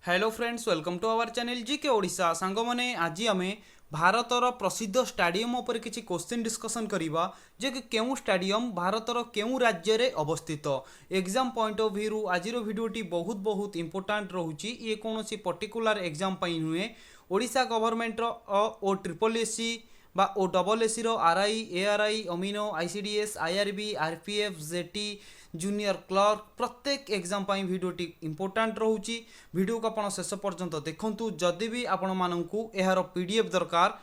Hello friends, welcome to our channel GK Odisha. सांग माने आज आमे भारतर प्रसिद्ध स्टाडियम उपर किछि क्वेश्चन डिस्कशन करिबा जे कि केउ स्टाडियम भारतर केउ राज्य रे अवस्थित। एग्जाम पॉइंट ऑफ व्यू आज रो वीडियोटी बहुत बहुत इंपोर्टेंट रहूची। ये कोनोसी पर्टिकुलर एग्जाम पई नुहे, ओडिशा गवर्नमेंट रो ओ ट्रिपल एससी बा ओ डबल एससी रो आरआई एआरआई अमीनो ICDS IRB RPF JT junior clerk प्रत्येक एग्जाम पाई वीडियोटी इंपोर्टेंट रहूची। वीडियो को आपण शेष पर्यंत देखंतु। जदि भी आपण माननकु एहार पीडीएफ दरकार,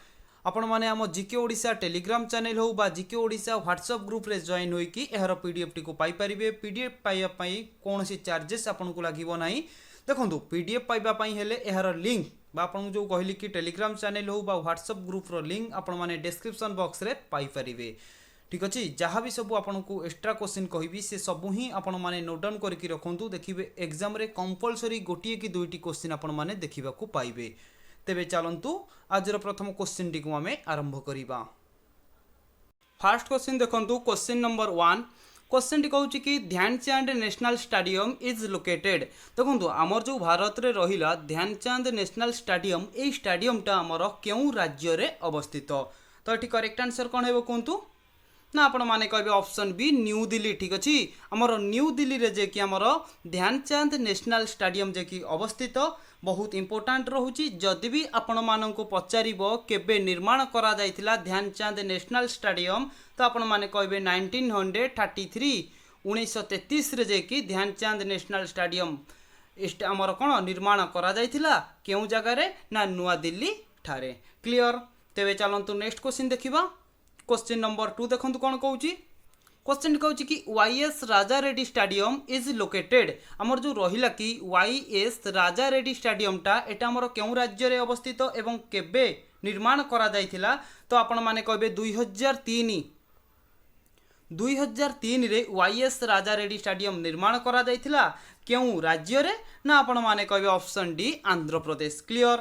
आपण माने आम जीके ओडिशा टेलीग्राम चैनल हो बा जीके ओडिशा व्हाट्सएप ग्रुप रे जॉइन होई कि एहार पीडीएफ टी को पाई परिबे। पीडीएफ पाइबा पई कोनोसी चार्जेस आपण को लागिवो नाही। देखंतु पीडीएफ पाइबा पई हेले एहार लिंक बा आपण जो कहली कि टेलीग्राम चैनल हो बा व्हाट्सएप ग्रुप रो लिंक आपण माने डिस्क्रिप्शन बॉक्स रे पाई परिबे। ठीक अच्छे, जहाँ भी सब आपन को एक्स्ट्रा क्वेश्चन कहबी से सब ही आपण माने नोट डाउन करके रखुँ। देखिए एग्जाम रे कंपलसरी गोटे कि दुईटी क्वेश्चन आपण माने देखा पाइबे। तेबे चलंतु आजर प्रथम क्वेश्चन टी को आमे आरंभ करिबा। फर्स्ट क्वेश्चन देखंतु, क्वेश्चन नंबर 1। क्वेश्चन टी कहूँ कि Dhyanchand national stadium is located. देखो आमर जो भारत रे रहिला ध्यानचंद नेशनल स्टेडियम, ए स्टेडियमटा आमर केउ राज्य रे अवस्थित। तो ये करेक्ट आंसर कौन है कहतु ना आपण माने कहबे ऑप्शन बी न्यू दिल्ली। ठीक अच्छे, आमर न्यू दिल्ली रे जे कि आमर ध्यानचंद नेशनल स्टेडियम जे कि अवस्थित बहुत इंपोर्टेंट रहूची। जदि भी आपण माननकु पचारिबो केबे निर्माण करा जायतिला ध्यानचंद नेशनल स्टेडियम, तो आपण माने कहबे 1933 1933 रे जे कि ध्यानचंद नेशनल स्टेडियम आमर कोन निर्माण करा जायतिला केउ जगह रे ना नुआ दिल्ली ठारे। क्लियर। तेबे चलंतु नेक्स्ट क्वेश्चन देखिबा। क्वेश्चन नंबर 2 देखंतु कोन कहूची। क्वेश्चन कहूची कि YS Raja Reddy stadium is located. आमर जो रहिला कि वाईएस राजा रेड्डी स्टेडियमटा एटा आमर केउ राज्य रे अवस्थित एवं केबे निर्माण करा जायतिला, तो आपण माने कहबे 2003 रे वाईएस राजा रेड्डी स्टेडियम निर्माण करा जायतिला केउ राज्य रे ना आपण माने कहबे option D Andhra Pradesh. Clear,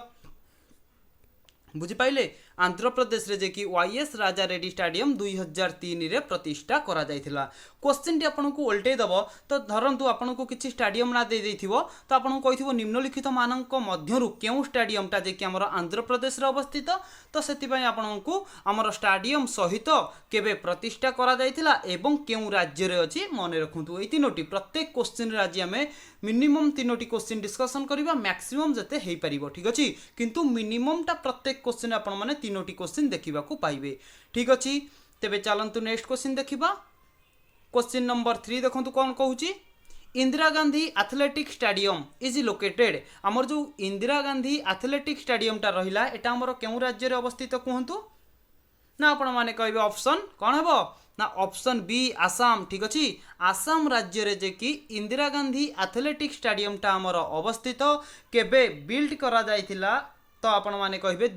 बुझी पाइले। आंध्र प्रदेश रे जे कि वाईएस राजा रेड्डी स्टेडियम 2003 रे प्रतिष्ठा करा जायतिला। क्वेश्चन टी आपन को उल्टे दबो, तो धरंतु आपन को किछि स्टेडियम ना दे देथिबो, तो आपन को कहिथिबो निम्नलिखित मानक मध्यरु केउ स्टेडियमटा जे कि हमर आंध्र प्रदेश रे अवस्थित, तो सेति पय आपन को हमर स्टेडियम सहित केबे प्रतिष्ठा करा जायतिला एवं केउ राज्य रे अछि मने रखंतु। एई तीनोटी प्रत्येक क्वेश्चन रे आज हमें मिनिमम तीनोटी क्वेश्चन डिस्कशन करिबा, मैक्सिमम जते हेई परिबो। ठीक अछि, किंतु मिनिमम टा प्रत्येक क्वेश्चन आपन माने तीनोटी क्वेश्चन देखा पाइबे। ठीक अच्छे, तेबे चलंतु नेक्स्ट क्वेश्चन देखिबा। क्वेश्चन नंबर 3 देखंतु कोन कहूची। Indira Gandhi athletic stadium is located. आमर जो इंदिरा गांधी एथलेटिक स्टेडियमटा रहिला एटा आमर केउ राज्य रे अवस्थित कहंतु ना आपण माने कहबे ऑप्शन कोन हेबो ना ऑप्शन बी आसाम। ठीक अच्छे, आसाम राज्य रे जे कि इंदिरा गांधी एथलेटिक स्टेडियमटा आमर अवस्थित केबे बिल्ड करा जायतिला, तो आपण माने कहबे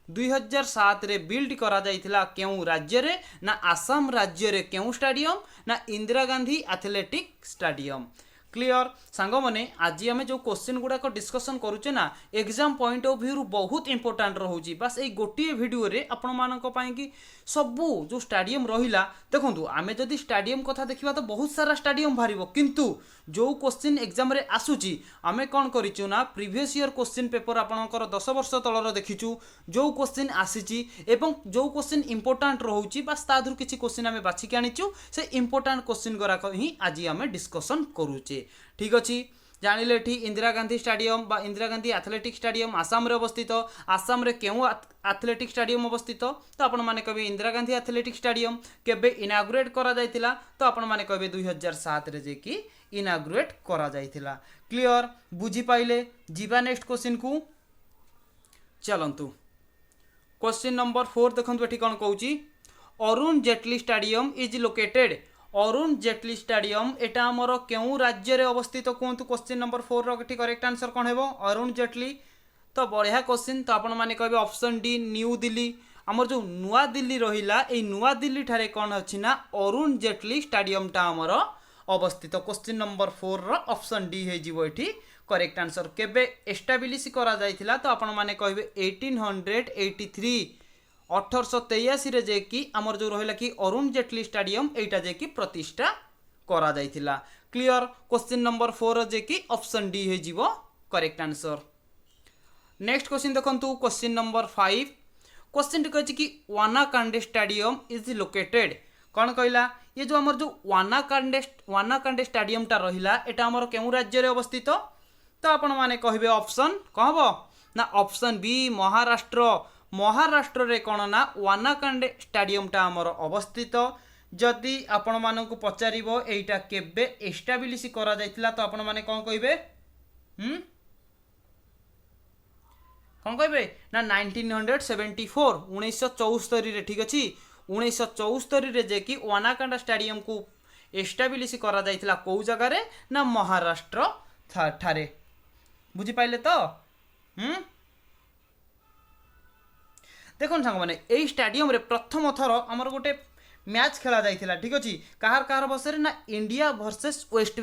2007 रे बिल्ड करा जायतिला केउ राज्य रे ना आसाम राज्य रे केउ स्टेडियम ना Indira Gandhi athletic stadium. Clear. सांग माने आज आम जो क्वेश्चन गुड़ाक डिस्कसन करुचे ना एग्जाम पॉइंट ऑफ व्यू बहुत इंपोर्टेंट रहूची। बस ये गोटे वीडियो रे आपण मानक पई कि सबू जो स्टेडियम रहिला देखंतु, आमे जदि स्टेडियम कथा देखिबा तो बहुत सारा स्टेडियम भारिबो, किंतु जो क्वेश्चन एग्जाम रे आसुची आमे कोन करिचु ना प्रीवियस ईयर क्वेश्चन पेपर आपनकर 10 वर्ष तलर देखिचु जो क्वेश्चन आसीची एवं जो क्वेश्चन इंपोर्टेंट रहूची बस तादुर किछि क्वेश्चन आमे बाछि के आनिचु। से इंपोर्टेंट क्वेश्चन गराक ही आज आमे डिस्कशन करूचे। ठीक अच्छे, जानिले एठी इंदिरा गांधी स्टेडियम बा इंदिरा गांधी एथलेटिक स्टेडियम आसाम रे अवस्थित। आसाम रे केउ एथलेटिक स्टेडियम अवस्थित, तो आपण माने कहबे इंदिरा गांधी एथलेटिक स्टेडियम केबे इनागुरेट करा जायतिला, तो आपण माने कहबे 2007 रे जे कि इनागुरेट करा जायतिला। क्लियर, बुझी पाइले। जीवा नेक्स्ट क्वेश्चन को चलंतु। क्वेश्चन नंबर 4 देखंतु एठी कोन कहूची। Arun Jaitley stadium is located. Arun Jaitley stadium एटा आमर केउ राज्य रे अवस्थित कहतु। क्वेश्चन नंबर 4 रो करेक्ट आंसर कौन हेबो अरुण जेटली। तो बढ़िया क्वेश्चन, तो आपण माने कहबे ऑप्शन डी न्यू दिल्ली। आमर जो नुआ दिल्ली रहिला ए नुआ दिल्ली ठारे कौन अछि ना अरुण जेटली स्टेडियमटा आमर अवस्थित। क्वेश्चन नंबर 4 रो ऑप्शन डी हे जिवो एठी करेक्ट आंसर। केबे एस्टाब्लिश करा जायतिला, तो आपण माने कहबे 1883 1883 रे जे कि आमर जो रहिला कि अरुण जेटली स्टेडियम एटा जे कि प्रतिष्ठा करा जायतिला। क्लियर। क्वेश्चन नंबर 4 जे कि ऑप्शन डी हे जिवो करेक्ट आंसर। नेक्स्ट क्वेश्चन देखंतु क्वेश्चन नंबर 5 क्वेश्चन कहछि कि वानाकांडे स्टेडियम इज लोकेटेड कौन कहला ये जो हमर जो वानाकांडे स्टेडियम टा रहिला एटा हमर केउ राज्य रे अवस्थित तो आपण माने कहबे ऑप्शन कहबो ना ऑप्शन बी महाराष्ट्र। महाराष्ट्र रे कोन ना वानाकांडे स्टेडियम टा हमर अवस्थित। जदि आपण मानकु पचारिबो एटा केबे एस्टाब्लिश करा जायतिला तो आपण माने कोन कहबे कौन कहे ना 1974 1974 रे ठीक अच्छी 1974 रे जे कि वानाकांडा स्टेडियम को एस्टाब्लिश करा जायतिला को जगह ना महाराष्ट्र ठारे बुझी पाइले तो देखो सांग माने एई स्टेडियम रे प्रथम थर हमर गोटे मैच खेला जायतिला ठीक अच्छी कहार कहार बसरे ना इंडिया वर्सेस वेस्ट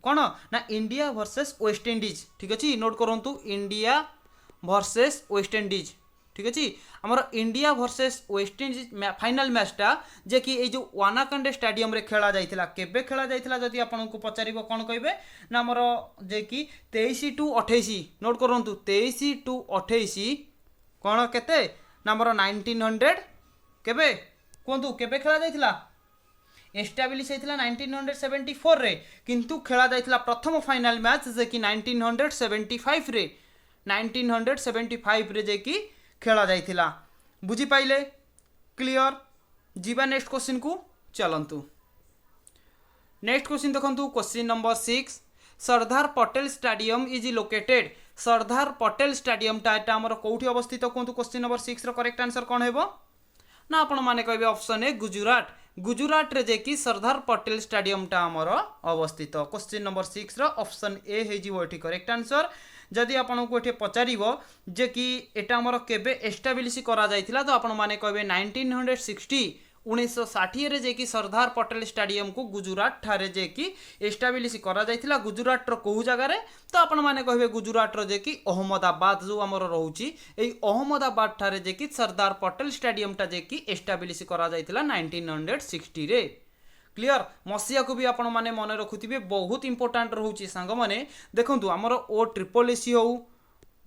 कौन ना इंडिया वर्सेस वेस्ट इंडीज ठीक अच्छी नोट करंतु इंडिया वर्सेस वेस्ट इंडीज ठीक अच्छे आमर India versus West Indies final मैचटा जे कि ये जो वानाकांडे स्टेडियम रे खेला जाइथिला केबे खेला जाइथिला जदि आपन को पचारिबो कोन कहबे ना हमर जे कि 23 टू 28 नोट करंतु 23 टू 28 कोन केते ना हमर 1900 केबे कोंतु केबे खेला जाइथिला एस्टाब्लिश होइथिला 1974 रे किंतु खेला जाइथिला प्रथम फाइनल मैच जे कि 1975 रे 1975 रे जे कि खेला जाइथिला बुझी पाइले क्लियर जीवा नेक्स्ट क्वेश्चन को चलंतु। नेक्स्ट क्वेश्चन देखंतु question number 6 Sardar Patel stadium is located Sardar Patel stadium टा हमर कोठी अवस्थित कोंतु क्वेश्चन नंबर 6 रो करेक्ट आंसर कोन हेबो ना आपण माने कहबे ऑप्शन ए गुजरात गुजरात रे जे कि सरदार पटेल स्टेडियम टा हमर अवस्थित क्वेश्चन नंबर 6 रो ऑप्शन ए हे जीवो एठी करेक्ट आंसर। जदि आपन को एठी पचारिबो जे कि एटा हमर केबे एस्टाब्लिश करा जाइथिला तो आपण माने कहबे 1960 1960 रे जे कि सरदार पटेल स्टेडियम को गुजरात ठारे जे कि एस्टाब्लिश करा जाइथिला गुजरात रो कोउ जगह रे तो आपण माने कहबे गुजरात रो जे कि अहमदाबाद जो हमर रहउची एई अहमदाबाद ठारे जे कि सरदार पटेल स्टेडियम टा जे कि एस्टाब्लिश करा जाइथिला 1960 रे क्लियर मसीहा को भी आपण माने मन रखुथिबे बहुत इंपोर्टेंट रहउची सांग माने देखंतु हमर ओ ट्रिपल एसी हो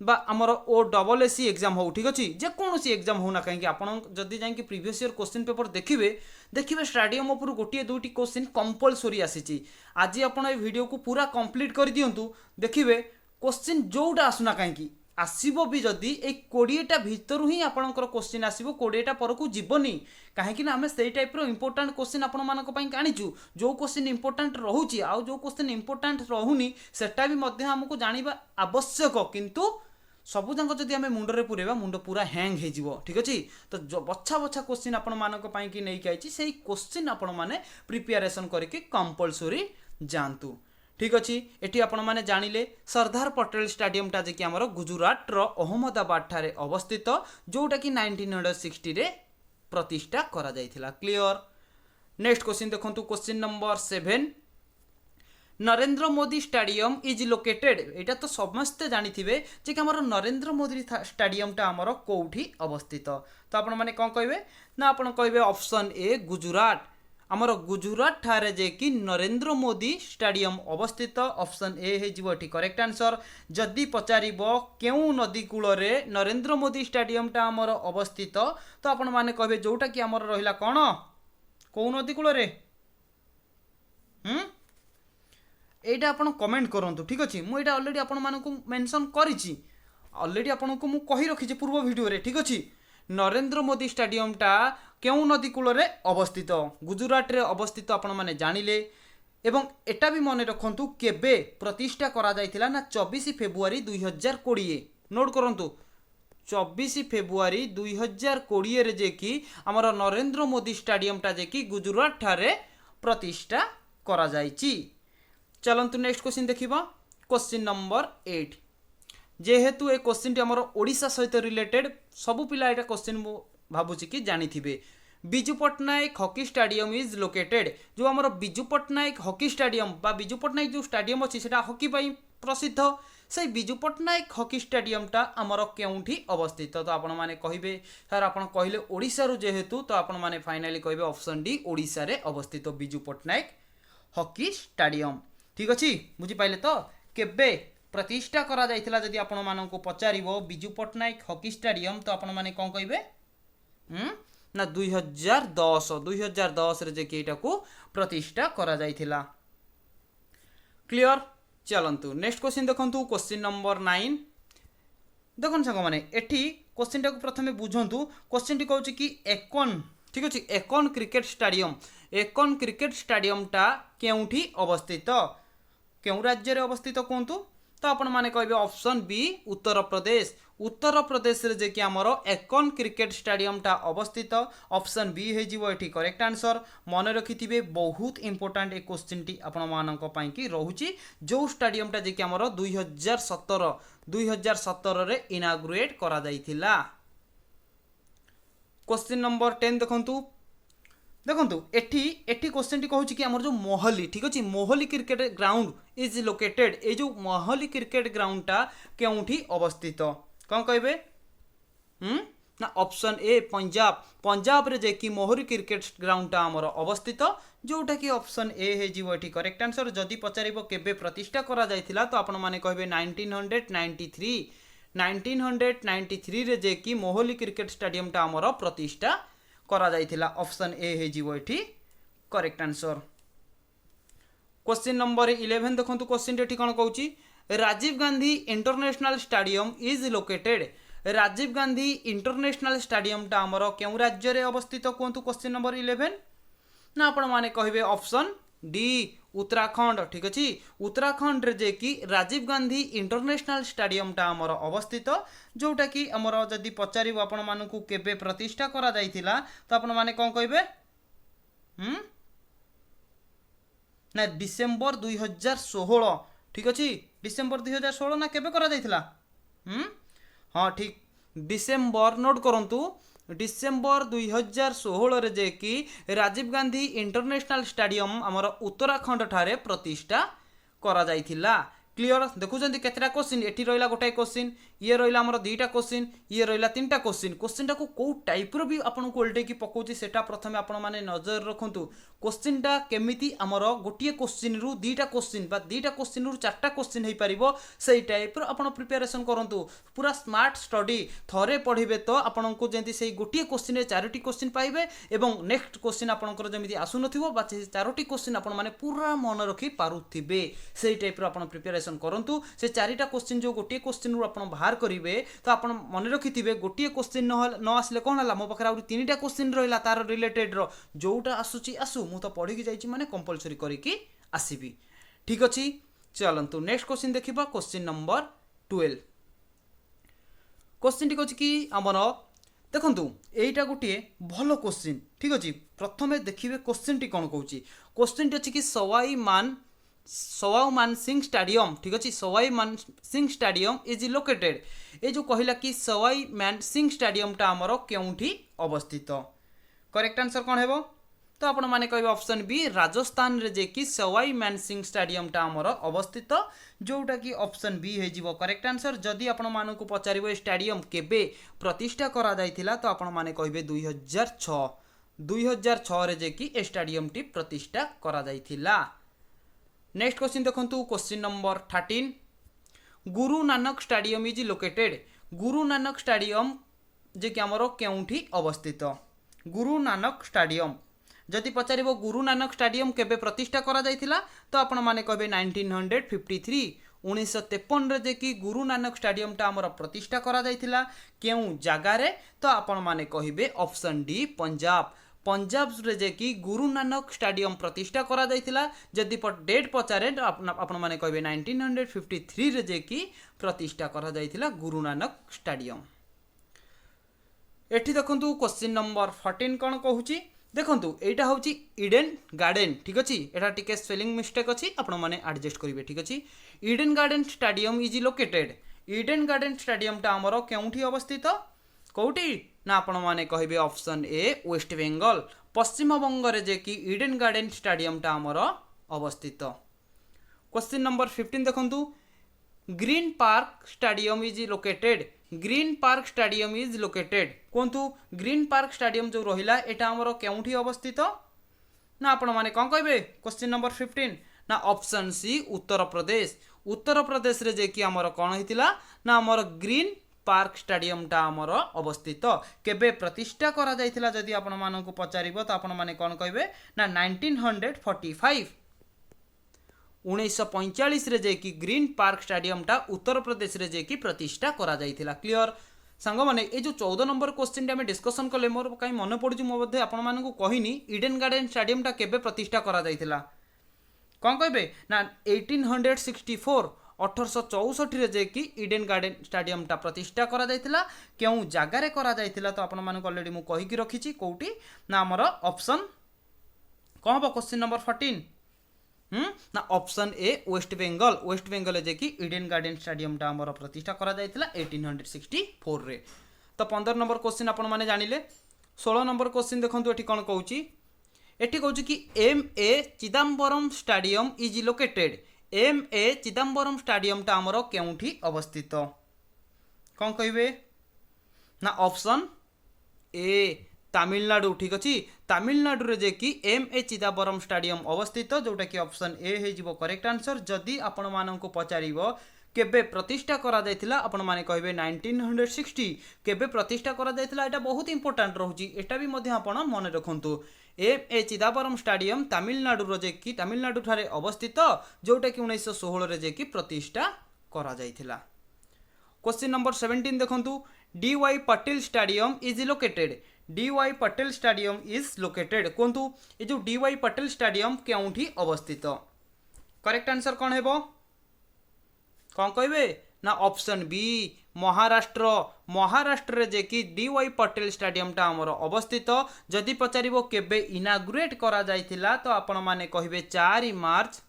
बा आमर ओ डबल एसी एग्जाम हो ठीक अच्छे जे कौन सी एग्जाम होना कहीं आप जदि जाकि प्रीवियस ईयर क्वेश्चन पेपर देखिए स्टेडियम उपर गोटे दुईटी क्वेश्चन कंपलसरी आसी आज आप वीडियो को पूरा कंप्लीट कर दिंतु देखिए क्वेश्चन जोटा आसुना कहीं आसब भी जदि एक 20टा भितर ही आपंकर क्वेश्चन आसो 20टा पर को जीवनी कहीं आम से टाइप इंपोर्टाट क्वेश्चन आपण आनीचु जो क्वेश्चन इंपोर्टाट रोचे आउ जो क्वेश्चन इंपोर्टाट रोनी सेटा भी आमको जाना आवश्यक किंतु सबू जाक जदि आम मुंडरे पुरेबा मुंड पूरा हैंग हो ठीक अच्छे तो जो बछा बछा क्वेश्चन आपण की नहीं आई से क्वेश्चन आपण मैंने प्रिपेरेसन करके कंपलसरी जानतु ठीक अच्छे एटी आपण माने जानिले सरदार पटेल स्टेडियम टा जे कि हमर गुजरात रो अहमदाबाद ठारे अवस्थित जोटा कि 1960 रे प्रतिष्ठा करा जाइथिला क्लियर। नेक्स्ट क्वेश्चन देखंतु question number 7 Narendra Modi stadium is located एटा तो समस्त जानिथिबे जे कि हमर नरेंद्र मोदी स्टेडियम टा हमर कोठी अवस्थित तो आपण माने कोन कहबे ना आपण कहबे ऑप्शन ए गुजरात आमर गुजरात ठारे जे कि नरेंद्र मोदी स्टेडियम अवस्थित ऑप्शन ए हे जीवो एठी करेक्ट आंसर। जदि पचारिबो केउ नदी कूल रे नरेंद्र मोदी स्टेडियम टा हमर अवस्थित तो आपण माने कहबे जोटा कि हमर रहिला कोन को नदी कूल रे एटा आपण कमेंट करंतु ठीक अछि मु एटा ऑलरेडी आपण मानकु मेंशन करिछि ऑलरेडी आपण को मु कहि रखिछि पूर्व वीडियो रे ठीक अछि नरेंद्र मोदी स्टेडियम टा केउ नदी कूल रे अवस्थित गुजरात रे अवस्थित आपण माने जानिले एवं एटा भी मन रखंतु केबे प्रतिष्ठा करा जाइथिला ना 24 फेब्रुआरी 2020 नोट करंतु 24 फेब्रुआरी 2020 रे जे कि हमर नरेंद्र मोदी स्टेडियम टा जे कि गुजरात ठारे प्रतिष्ठा करा जाइछि। चलंतु नेक्स्ट क्वेश्चन देखिबा क्वेश्चन नंबर 8 जेहेतु ए क्वेश्चन टी हमर ओडिसा सहित रिलेटेड सबु पिला एटा क्वेश्चन भाबुची कि जानी थिबे Biju Pattnaik hockey stadium is located जो हमर बिजू पट्टनायक हॉकी स्टेडियम बा बिजू पट्टनायक जो स्टेडियम अछि सेटा हॉकी पई प्रसिद्ध से बिजू पट्टनायक हॉकी स्टेडियम टा हमर केउठी अवस्थित तो आपण माने कहिबे सर आपण कहिले ओडिसा रु जेहेतु तो आपण माने फाइनली कहिबे ऑप्शन डी ओडिसा रे अवस्थित बिजू पट्टनायक हॉकी स्टेडियम ठीक अछि बुझी पाइले तो केबे प्रतिष्ठा करा जाइथिला जदि आपण मानकु पचारिबो बिजू पट्टनायक हॉकी स्टेडियम तो आपण माने कोन कहबे ना 2010 रे जे कि एटा को प्रतिष्ठा करा जाइथिला। क्लियर। चलंतु नेक्स्ट क्वेश्चन देखंतु क्वेश्चन नंबर 9 देखन संग माने एठी क्वेश्चन टा को प्रथमे बुझंतु। क्वेश्चन टी कहउची कि एकन ठीक अछि एकन क्रिकेट स्टेडियम टा केउठी अवस्थित केउ राज्य रे अवस्थित कोंतु तो आपण माने कहबे ऑप्शन बी उत्तर प्रदेश रे जे कि हमरो एकन क्रिकेट स्टेडियम टा अवस्थित ऑप्शन बी हे जीवो एठी करेक्ट आंसर। मन रखिथिबे बहुत इंपोर्टेंट ए क्वेश्चन टी आपण मानक पई कि रहूची जो स्टेडियम टा जे कि हमरो 2017 रे इनागुरेट करा जाइथिला। क्वेश्चन नंबर 10 देखंतु एठी क्वेश्चन टी कहूची कि हमर जो मोहाली ठीक अछि Mohali cricket ground is located ए जो मोहाली क्रिकेट ग्राउंड टा केउठी अवस्थित कोन कहबे ना ऑप्शन ए पंजाब रे जे कि मोहाली क्रिकेट ग्राउंड टा हमर अवस्थित जोटा कि ऑप्शन ए हे जीवो एठी करेक्ट आंसर। जदि पचारिबो केबे प्रतिष्ठा करा जाइथिला तो आपण माने कहबे 1993 रे जे कि मोहाली क्रिकेट स्टेडियम टा हमर प्रतिष्ठा करा जाइथिला ऑप्शन ए हे जीवो एठी करेक्ट आंसर। क्वेश्चन नंबर 11 देखंतु क्वेश्चन एठी कोन कहूची Rajiv Gandhi international stadium is located Rajiv Gandhi international stadium टा हमर केउ राज्य रे अवस्थित कोंतु क्वेश्चन नंबर 11 ना आपण माने कहबे ऑप्शन डी उत्तराखंड ठीक अछि उत्तराखंड रे जे कि राजीव गांधी इंटरनेशनल स्टेडियम टा हमर अवस्थित जोटा कि हमर जदि पचारिबो आपण मानकु केबे प्रतिष्ठा करा जाइथिला तो आपण माने कोन कहबे ना डिसेंबर 2016 ठीक अछि डिसेंबर 2016 ना केबे करा जाइथिला हां ठीक डिसेंबर नोट करंतु डिसेंबर 2016 रे जे कि राजीव गांधी इंटरनेशनल स्टेडियम हमर उत्तराखंड ठारे प्रतिष्ठा करा जाइथिला। क्लियर देखुछंती केतरा क्वेश्चन एठी रहिला गोटाय क्वेश्चन ये रहिला हमर दुईटा क्वेश्चन ये रहिला तीनटा क्वेश्चन टा को को टाइप रो भी आपन को उल्टे की पकोची सेटा प्रथमे आपन माने नजर रखंतु क्वेश्चन टा केमिति हमर गोटिए क्वेश्चन रु दुईटा क्वेश्चन बा दुईटा क्वेश्चन रु चारटा क्वेश्चन हे परिबो सेही टाइप रो आपन प्रिपरेशन करंतु पूरा स्मार्ट स्टडी थरे पढिबे तो आपन को जेंति सेही गोटिए क्वेश्चन रे चारोटी क्वेश्चन पाइबे एवं नेक्स्ट क्वेश्चन आपन को जेमिति आसु नथिबो बा चारोटी क्वेश्चन आपन माने पूरा मन रखि पारुथिबे सेही टाइप रो आपन प्रिपरेशन करंतु से चारिटा क्वेश्चन जो गोटिए क्वेश्चन रु आपन बाहर करिवे तो आपन मन रखिथिबे गोटिए क्वेश्चन न आसले कोन हला मो बखरा आउरी तीनटा क्वेश्चन रहिला तार रिलेटेड रो जोटा आसुची आसु मु तो पढि कि जाईची माने कंपलसरी करी कि आसीबी ठीक अछि। चलंतु नेक्स्ट क्वेश्चन देखिबा क्वेश्चन नंबर 12 क्वेश्चन टी कहछि कि हमर देखंतु एटा गोटिए भलो क्वेश्चन ठीक अछि। प्रथमे देखिबे क्वेश्चन टी कोन कहउची क्वेश्चन टी अछि कि सवाई मान सिंह स्टेडियम ठीक अछि सवाई मान सिंह स्टेडियम इज लोकेटेड ए जो कहिला कि सवाई मान सिंह स्टेडियम टा हमर केउठी अवस्थित करेक्ट आंसर कोन हेबो तो आपण माने कहबे ऑप्शन बी राजस्थान रे जे कि सवाई मान सिंह स्टेडियम टा हमर अवस्थित जोटा कि ऑप्शन बी हे जीवो करेक्ट आंसर। जदि आपण मानकु पचारिबो स्टेडियम केबे प्रतिष्ठा करा जाइथिला तो आपण माने कहबे 2006 रे जे कि स्टेडियम टी प्रतिष्ठा करा जाइथिला। नेक्स्ट क्वेश्चन देखंतु question number 13 Guru Nanak stadium is located Guru Nanak stadium जे कि हमरो केउठी अवस्थित गुरु नानक स्टेडियम जदि पचारिबो गुरु नानक स्टेडियम केबे प्रतिष्ठा करा जाइथिला तो आपण माने कहबे 1953 रे जे कि गुरु नानक स्टेडियम टा हमरो प्रतिष्ठा करा जाइथिला केउ जागा रे तो आपण माने कहबे ऑप्शन डी पंजाब रे जे कि गुरु नानक स्टेडियम प्रतिष्ठा करा जाइथिला जदि डेट पचारे आपण माने कहबे 1953 रे जे कि प्रतिष्ठा करा जाइथिला गुरु नानक स्टेडियम। एठी देखंतु क्वेश्चन नंबर 14 कोन कहूची देखंतु एटा होची ईडन गार्डन ठीक अछि एटा टिके स्पेलिंग मिस्टेक अछि आपण माने एडजस्ट करिवे ठीक अछि। Eden garden stadium is located Eden garden stadium टा हमरो केउठी अवस्थित कोउठी ना आपण माने कहबे option A waste Bengal Paschim Banga रे जे कि ईडन गार्डन स्टेडियम टा हमरो अवस्थित। क्वेश्चन नंबर 15 देखंतु Green Park stadium is located Green Park stadium is located कोंतु ग्रीन पार्क स्टेडियम जो रहिला एटा हमरो केउठी अवस्थित ना आपण माने कोन कहबे क्वेश्चन नंबर 15 ना ऑप्शन सी उत्तर उत्तर प्रदेश रे जे कि हमर कोन हितिला ना हमर ग्रीन पार्क स्टेडियम टा हमर अवस्थित केबे प्रतिष्ठा करा जायतिला जदि आपण मानकु पचारिबो त आपण माने कोन कहबे ना 1945 1945 रे जे कि ग्रीन पार्क स्टेडियम टा उत्तर प्रदेश रे जे कि प्रतिष्ठा करा जायतिला क्लियर सांग माने ए जो 14 नंबर क्वेश्चन आम डिस्कसन कले मोर कहीं मन पड़ू मो बोधे आपण मानकु कहिनी इडेन गार्डन स्टेडियम टा केबे प्रतिष्ठा करा जायतिला कौन कहबे ना 1864 1864 रे जे कि इडेन गार्डन स्टेडियम टा प्रतिष्ठा करा जायतिला केउ जगह रे करा जायतिला तो आपण मानकु ऑलरेडी मु कहि कि रखिछि कोउटी ना हमर ऑप्शन कोन हो क्वेश्चन नंबर 14 ना ऑप्शन ए वेस्ट बेंगल जे कि इडेन गार्डन स्टेडियम टा हमर प्रतिष्ठा करा जायतिला 1864 रे तो 15 नंबर क्वेश्चन आपण माने जानिले 16 नंबर क्वेश्चन देखंतु एठी कोन कहूची एठी कहूची कि M A Chidambaram stadium is located M A Chidambaram stadium टा हमर केउठी अवस्थित कोन कहबे ना ऑप्शन ए तमिलनाडु ठीक अच्छी तमिलनाडु रे जे कि एम ए चिदम्बरम स्टेडियम अवस्थित जोटा कि ऑप्शन ए हे जिवो करेक्ट आंसर जदि आपण माननकु पचारिबो केबे प्रतिष्ठा करा जायतिला आपण माने कहबे 1960 केबे प्रतिष्ठा करा जायतिला एटा बहुत इंपोर्टेंट रहउची एटा भी मध्ये आपण मन रखंतु M A Chidambaram stadium Tamil Nadu रो जे कि तमिलनाडु ठारे अवस्थित जोटा कि 1916 रे जे कि प्रतिष्ठा करा जायतिला क्वेश्चन नंबर 17 देखंतु D Y Patel stadium is located D Y Patel stadium is located कोंतु ए जो डी वाई पटेल स्टेडियम केउठी अवस्थित करेक्ट आंसर कौन हेबो कौन कहबे ना ऑप्शन बी महाराष्ट्र रे जे कि डी वाई पटेल स्टेडियम टा हमर अवस्थित जदि पचारिबो केबे इनागुरेट करा जायतिला तो आपण माने कहबे 4 मार्च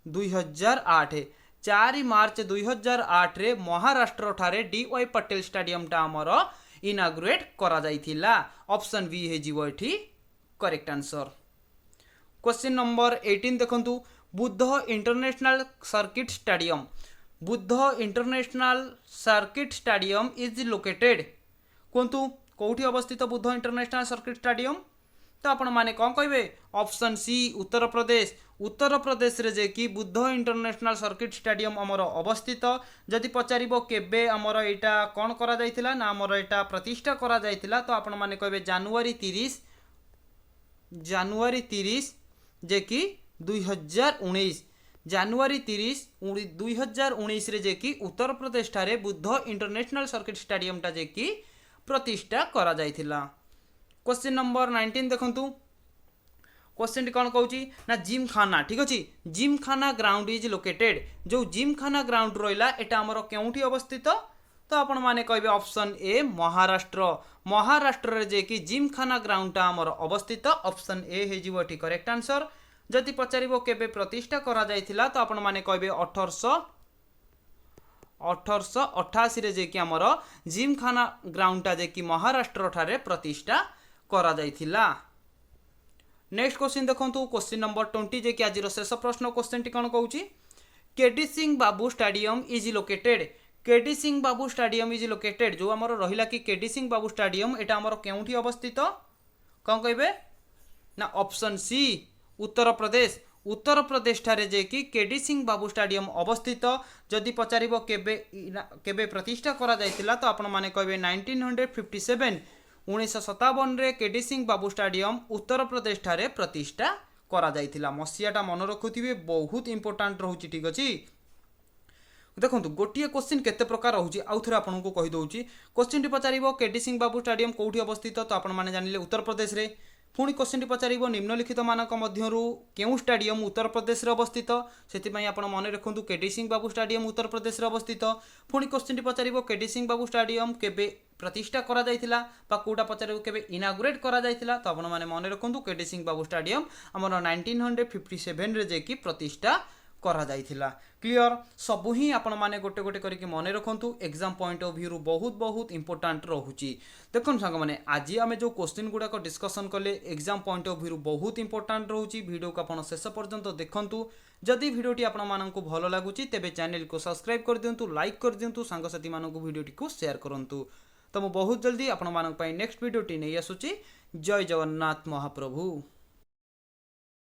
2008 4 मार्च 2008 रे महाराष्ट्र ठारे डी वाई पटेल स्टेडियम टा हमर इनागुरेट करा जायतिला ऑप्शन बी हे जीवो एठी करेक्ट आंसर क्वेश्चन नंबर 18 देखंतु Buddh international circuit stadium is located कोंतु कोठी अवस्थित बुद्ध इंटरनेशनल सर्किट स्टेडियम तो आपण माने कौन कहबे ऑप्शन सी उत्तर प्रदेश रे जे कि बुद्ध इंटरनेशनल सर्किट स्टेडियम हमर अवस्थित जदि पचारिबो केबे हमर एटा कोन करा जायतिला ना हमर एटा प्रतिष्ठा करा जायतिला तो आपण माने कहबे जनवरी 30 जे कि 2019 जनवरी 30 2019 रे जे कि उत्तर प्रदेश ठारे बुद्ध इंटरनेशनल सर्किट स्टेडियम टा जे कि प्रतिष्ठा करा जायतिला क्वेश्चन नंबर 19 देखंतु क्वेश्चन कौन कहूँ ना जिमखाना ठीक अच्छे जिमखाना ग्राउंड इज लोकेटेड जो जिमखाना ग्राउंड रहा एटा आमर केउठी अवस्थित तो आपण माने कहबे ऑप्शन ए महाराष्ट्र रे जे कि जिमखाना ग्राउंड टा आमर अवस्थित ऑप्शन ए हे जिवो एठी करेक्ट आंसर जदि पचारिबो केबे प्रतिष्ठा करा जायतिला तो आपण माने कहबे 1888 रे जे कि आमर जिमखाना ग्राउंड टा जे कि महाराष्ट्र ठारे प्रतिष्ठा करा जायतिला नेक्स्ट क्वेश्चन देखंतु क्वेश्चन नंबर 20 जे कि आज शेष प्रश्न क्वेश्चन टी कोन कहूची KD Singh Babu stadium is located KD Singh Babu stadium is located जो हमर रहिला कि केडी सिंह बाबू स्टेडियम एटा हमर केउठी अवस्थित कोन कहबे ना ऑप्शन सी उत्तर प्रदेश ठारे जे कि केडी सिंह बाबू स्टेडियम अवस्थित जदि पचारिबो केबे प्रतिष्ठा करा जायतिला तो आपण माने कहबे 1957 1957 रे केडी सिंह बाबू स्टेडियम उत्तर प्रदेश ठारे प्रतिष्ठा करा जायतिला मसियाटा मन रखुथिबे बहुत इंपोर्टेंट रहउची ठीक अछि देखंतु गोटिए क्वेश्चन केते प्रकार रहउची आउ थरे आपन को कहि दउची question T पचारिबो KD Singh Babu stadium कोठी अवस्थित तो आपण माने जानिले उत्तर प्रदेश रे पुणी क्वेश्चन टी पचारिबो निम्नलिखित मानक मध्यरु केउ स्टेडियम उत्तर प्रदेश रे अवस्थित सेति पई आपण मन रखंतु केडी सिंह बाबू स्टेडियम उत्तर प्रदेश रे अवस्थित पुणी question T पचारिबो KD Singh Babu stadium केबे प्रतिष्ठा करा जायतिला बा कोटा पचारिबो केबे इनागुरेट करा जायतिला तो आपण माने मन रखंतु केडी सिंह बाबू स्टेडियम हमर 1957 रे जे कि प्रतिष्ठा करा जायतिला क्लियर सबु ही आपण माने गोटे गोटे करके मन रखंतु एग्जाम पॉइंट ऑफ व्यू बहुत इंपोर्टेंट रहउची देखन संग माने आज आमे जो क्वेश्चन गुडा को डिस्कशन कले एग्जाम पॉइंट ऑफ व्यू बहुत इंपोर्टेंट रहउची वीडियो को आपण शेष पर्यंत देखंतु जदि वीडियोटी आपण माननकु भलो लागुची तेबे चैनल को सब्सक्राइब कर दियंतु लाइक कर दियंतु सांग साथी माननकु वीडियोटी को शेयर करंतु तो मु बहुत जल्दी आपण मानन पई नेक्स्ट वीडियोटी नै आसुची जय जगन्नाथ महाप्रभु।